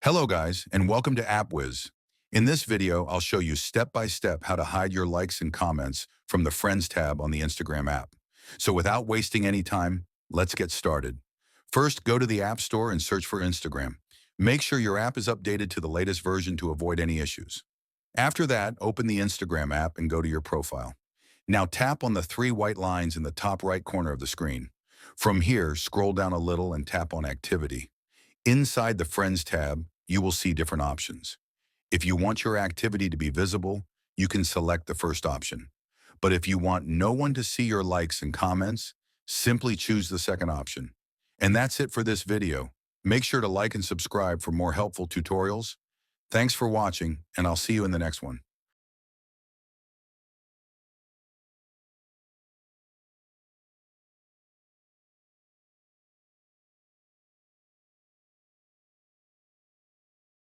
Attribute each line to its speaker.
Speaker 1: Hello guys, and welcome to AppWhiz. In this video, I'll show you step-by-step how to hide your likes and comments from the Friends tab on the Instagram app. So without wasting any time, let's get started. First, go to the App Store and search for Instagram. Make sure your app is updated to the latest version to avoid any issues. After that, open the Instagram app and go to your profile. Now tap on the three white lines in the top right corner of the screen. From here, scroll down a little and tap on Activity. Inside the Friends tab, you will see different options. If you want your activity to be visible, you can select the first option. But if you want no one to see your likes and comments, simply choose the second option. And that's it for this video. Make sure to like and subscribe for more helpful tutorials. Thanks for watching, and I'll see you in the next one.